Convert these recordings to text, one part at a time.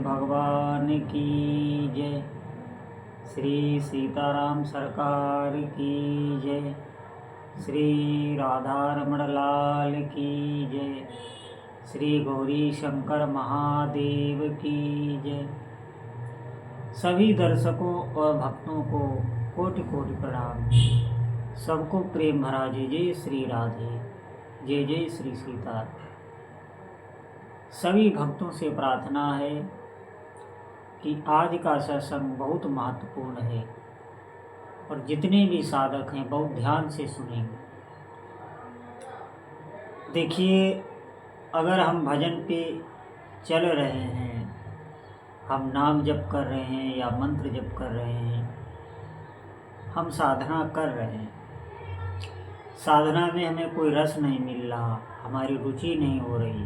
भगवान की जय। श्री सीताराम सरकार की जय। श्री राधारमण लाल की जय। श्री गौरी शंकर महादेव की जय। सभी दर्शकों और भक्तों को कोटि कोटि प्रणाम। सबको प्रेम भरा जय जय श्री राधे, जय जय श्री सीता। सभी भक्तों से प्रार्थना है कि आज का सत्संग बहुत महत्वपूर्ण है और जितने भी साधक हैं बहुत ध्यान से सुनेंगे। देखिए, अगर हम भजन पे चल रहे हैं, हम नाम जप कर रहे हैं या मंत्र जप कर रहे हैं, हम साधना कर रहे हैं, साधना में हमें कोई रस नहीं मिल रहा, हमारी रुचि नहीं हो रही,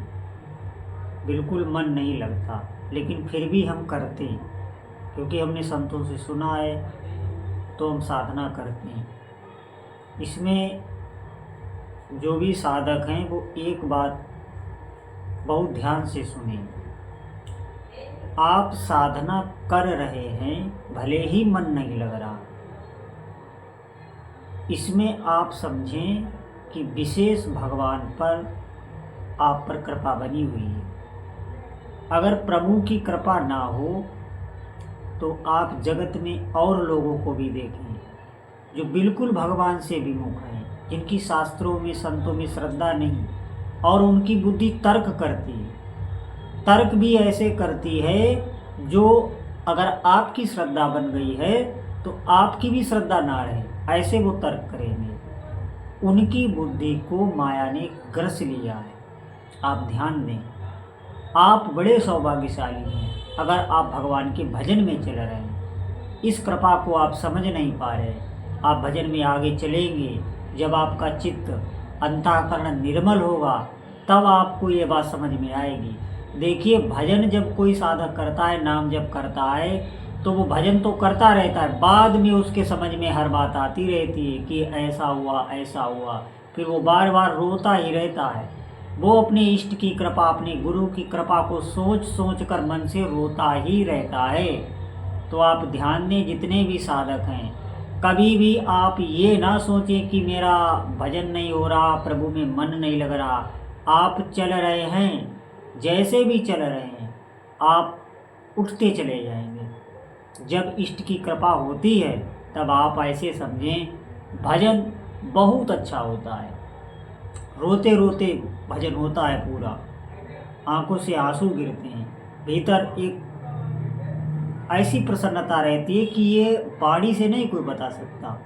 बिल्कुल मन नहीं लगता, लेकिन फिर भी हम करते हैं क्योंकि हमने संतों से सुना है तो हम साधना करते हैं। इसमें जो भी साधक हैं वो एक बात बहुत ध्यान से सुने। आप साधना कर रहे हैं, भले ही मन नहीं लग रहा, इसमें आप समझें कि विशेष भगवान पर आप पर कृपा बनी हुई है। अगर प्रभु की कृपा ना हो तो आप जगत में और लोगों को भी देखें जो बिल्कुल भगवान से विमुख हैं, जिनकी शास्त्रों में संतों में श्रद्धा नहीं और उनकी बुद्धि तर्क करती है, तर्क भी ऐसे करती है जो अगर आपकी श्रद्धा बन गई है तो आपकी भी श्रद्धा ना रहे, ऐसे वो तर्क करेंगे। उनकी बुद्धि को माया ने ग्रस लिया है। आप ध्यान दें, आप बड़े सौभाग्यशाली हैं अगर आप भगवान के भजन में चल रहे हैं। इस कृपा को आप समझ नहीं पा रहे। आप भजन में आगे चलेंगे, जब आपका चित्त अंतःकरण निर्मल होगा तब आपको ये बात समझ में आएगी। देखिए, भजन जब कोई साधक करता है, नाम जब करता है तो वो भजन तो करता रहता है, बाद में उसके समझ में हर बात आती रहती है कि ऐसा हुआ ऐसा हुआ, फिर वो बार बार रोता ही रहता है। वो अपने इष्ट की कृपा, अपने गुरु की कृपा को सोच सोच कर मन से रोता ही रहता है। तो आप ध्यान दें, जितने भी साधक हैं, कभी भी आप ये ना सोचें कि मेरा भजन नहीं हो रहा, प्रभु में मन नहीं लग रहा। आप चल रहे हैं, जैसे भी चल रहे हैं, आप उठते चले जाएंगे। जब इष्ट की कृपा होती है तब आप ऐसे समझें भजन बहुत अच्छा होता है। रोते रोते भजन होता है, पूरा आंखों से आंसू गिरते हैं, भीतर एक ऐसी प्रसन्नता रहती है कि ये वाणी से नहीं कोई बता सकता।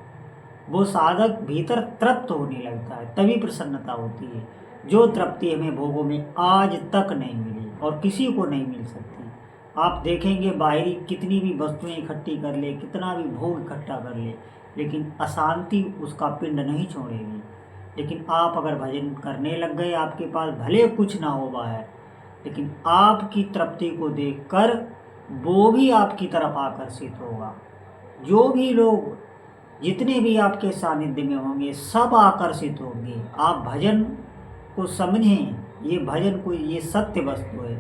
वो साधक भीतर तृप्त होने लगता है, तभी प्रसन्नता होती है। जो तृप्ति हमें भोगों में आज तक नहीं मिली और किसी को नहीं मिल सकती। आप देखेंगे बाहरी कितनी भी वस्तुएं इकट्ठी कर ले, कितना भी भोग इकट्ठा कर ले, लेकिन अशांति उसका पिंड नहीं छोड़ेगी। लेकिन आप अगर भजन करने लग गए, आपके पास भले कुछ ना हो है, लेकिन आपकी तृप्ति को देखकर वो भी आपकी तरफ आकर्षित होगा। जो भी लोग, जितने भी आपके सानिध्य में होंगे, सब आकर्षित होंगे। आप भजन को समझें, ये भजन कोई ये सत्य वस्तु है,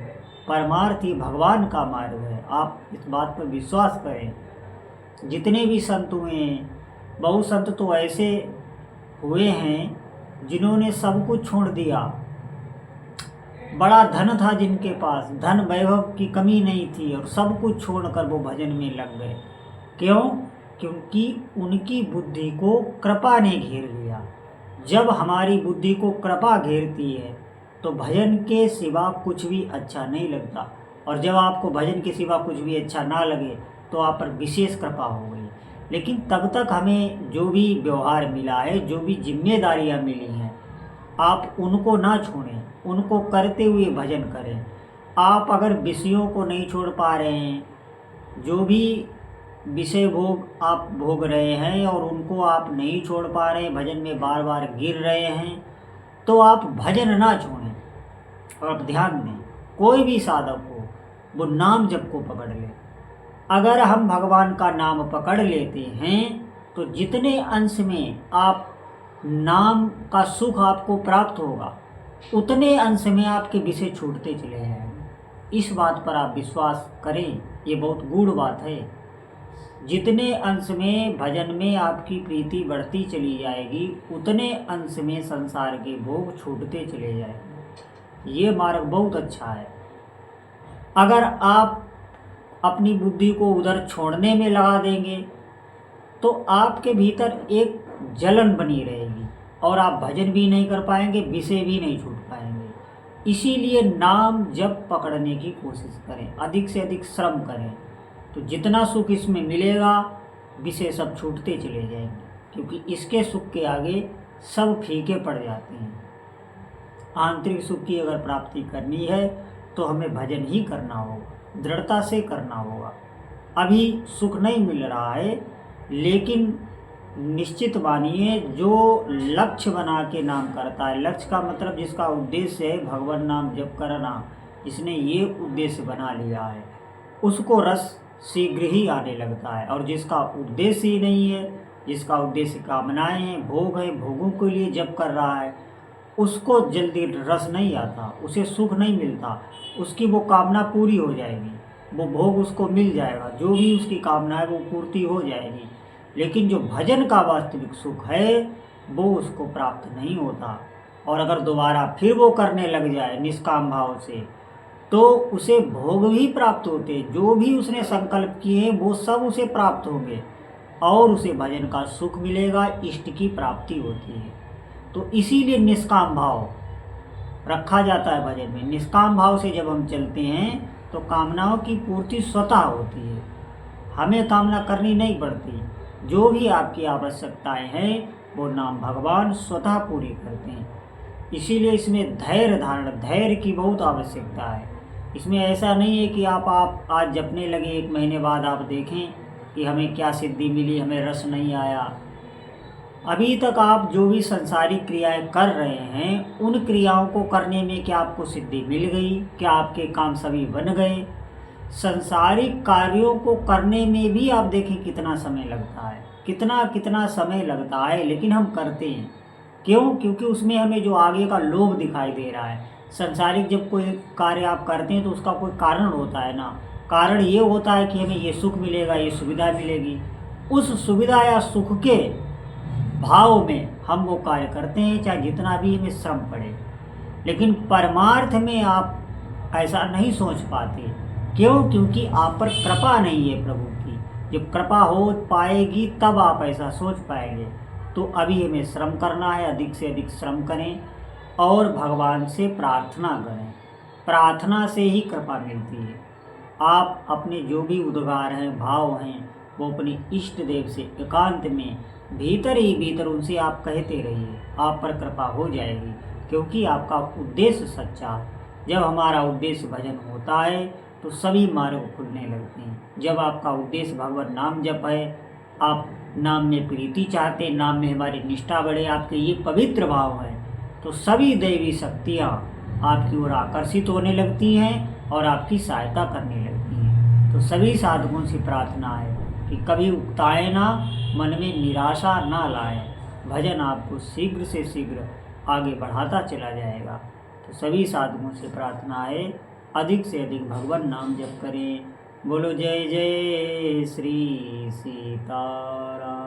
परमार्थ, ये भगवान का मार्ग है। आप इस बात पर विश्वास करें। जितने भी संत हुए, बहुत संत तो ऐसे हुए हैं जिन्होंने सब कुछ छोड़ दिया। बड़ा धन था जिनके पास, धन वैभव की कमी नहीं थी, और सब कुछ छोड़कर वो भजन में लग गए। क्यों? क्योंकि उनकी बुद्धि को कृपा ने घेर लिया। जब हमारी बुद्धि को कृपा घेरती है तो भजन के सिवा कुछ भी अच्छा नहीं लगता, और जब आपको भजन के सिवा कुछ भी अच्छा ना लगे तो आप पर विशेष कृपा हो गई। लेकिन तब तक हमें जो भी व्यवहार मिला है, जो भी जिम्मेदारियां मिली हैं, आप उनको ना छोड़ें, उनको करते हुए भजन करें। आप अगर विषयों को नहीं छोड़ पा रहे हैं, जो भी विषय भोग आप भोग रहे हैं और उनको आप नहीं छोड़ पा रहे हैं, भजन में बार बार गिर रहे हैं, तो आप भजन ना छोड़ें। और आप ध्यान दें, कोई भी साधक हो वो नाम जप को पकड़ ले। अगर हम भगवान का नाम पकड़ लेते हैं तो जितने अंश में आप नाम का सुख आपको प्राप्त होगा, उतने अंश में आपके विषय छूटते चले जाएंगे। इस बात पर आप विश्वास करें, ये बहुत गूढ़ बात है। जितने अंश में भजन में आपकी प्रीति बढ़ती चली जाएगी, उतने अंश में संसार के भोग छूटते चले जाएंगे। ये मार्ग बहुत अच्छा है। अगर आप अपनी बुद्धि को उधर छोड़ने में लगा देंगे तो आपके भीतर एक जलन बनी रहेगी और आप भजन भी नहीं कर पाएंगे, विषय भी नहीं छूट पाएंगे। इसीलिए नाम जप पकड़ने की कोशिश करें, अधिक से अधिक श्रम करें, तो जितना सुख इसमें मिलेगा विषय सब छूटते चले जाएंगे, क्योंकि इसके सुख के आगे सब फीके पड़ जाते हैं। आंतरिक सुख की अगर प्राप्ति करनी है तो हमें भजन ही करना होगा, दृढ़ता से करना होगा। अभी सुख नहीं मिल रहा है, लेकिन निश्चित मानिए जो लक्ष्य बना के नाम करता है, लक्ष्य का मतलब जिसका उद्देश्य है भगवान नाम जप करना, जिसने ये उद्देश्य बना लिया है, उसको रस शीघ्र ही आने लगता है। और जिसका उद्देश्य ही नहीं है, जिसका उद्देश्य कामनाएं हैं, भोग है, भोगों के लिए जप कर रहा है, उसको जल्दी रस नहीं आता, उसे सुख नहीं मिलता। उसकी वो कामना पूरी हो जाएगी, वो भोग उसको मिल जाएगा, जो भी उसकी कामना है वो पूर्ति हो जाएगी, लेकिन जो भजन का वास्तविक सुख है वो उसको प्राप्त नहीं होता। और अगर दोबारा फिर वो करने लग जाए निष्काम भाव से, तो उसे भोग भी प्राप्त होते, जो भी उसने संकल्प किए वो सब उसे प्राप्त होंगे और उसे भजन का सुख मिलेगा, इष्ट की प्राप्ति होती है। तो इसीलिए निष्काम भाव रखा जाता है भजन में। निष्काम भाव से जब हम चलते हैं तो कामनाओं की पूर्ति स्वतः होती है, हमें कामना करनी नहीं पड़ती। जो भी आपकी आवश्यकताएं हैं वो नाम भगवान स्वतः पूरी करते हैं। इसीलिए इसमें धैर्य धारण, धैर्य की बहुत आवश्यकता है। इसमें ऐसा नहीं है कि आप आज जपने लगे, 1 महीने बाद आप देखें कि हमें क्या सिद्धि मिली, हमें रस नहीं आया। अभी तक आप जो भी संसारिक क्रियाएं कर रहे हैं, उन क्रियाओं को करने में क्या आपको सिद्धि मिल गई, क्या आपके काम सभी बन गए? संसारिक कार्यों को करने में भी आप देखें कितना समय लगता है, कितना समय लगता है, लेकिन हम करते हैं। क्यों? क्योंकि उसमें हमें जो आगे का लोभ दिखाई दे रहा है। संसारिक जब कोई कार्य आप करते हैं तो उसका कोई कारण होता है ना। कारण ये होता है कि हमें ये सुख मिलेगा, ये सुविधा मिलेगी। उस सुविधा या सुख के भाव में हम वो कार्य करते हैं, चाहे जितना भी हमें श्रम पड़े। लेकिन परमार्थ में आप ऐसा नहीं सोच पाते। क्यों? क्योंकि आप पर कृपा नहीं है प्रभु की। जब कृपा हो पाएगी तब आप ऐसा सोच पाएंगे। तो अभी हमें श्रम करना है, अधिक से अधिक श्रम करें और भगवान से प्रार्थना करें। प्रार्थना से ही कृपा मिलती है। आप अपने जो भी उद्गार हैं, भाव हैं, वो अपने इष्ट देव से एकांत में भीतर ही भीतर उनसे आप कहते रहिए, आप पर कृपा हो जाएगी, क्योंकि आपका उद्देश्य सच्चा है। जब हमारा उद्देश्य भजन होता है तो सभी मार्ग खुलने लगते हैं। जब आपका उद्देश्य भगवान नाम जप है, आप नाम में प्रीति चाहते, नाम में हमारी निष्ठा बढ़े, आपके ये पवित्र भाव है, तो सभी दैवी शक्तियाँ आपकी ओर आकर्षित होने लगती हैं और आपकी सहायता करने लगती हैं। तो सभी साधकों से प्रार्थना है कि कभी उकताए ना, मन में निराशा ना लाए। भजन आपको शीघ्र से शीघ्र आगे बढ़ाता चला जाएगा। तो सभी साधकों से प्रार्थना है, अधिक से अधिक भगवान नाम जप करें। बोलो जय जय श्री सीताराम।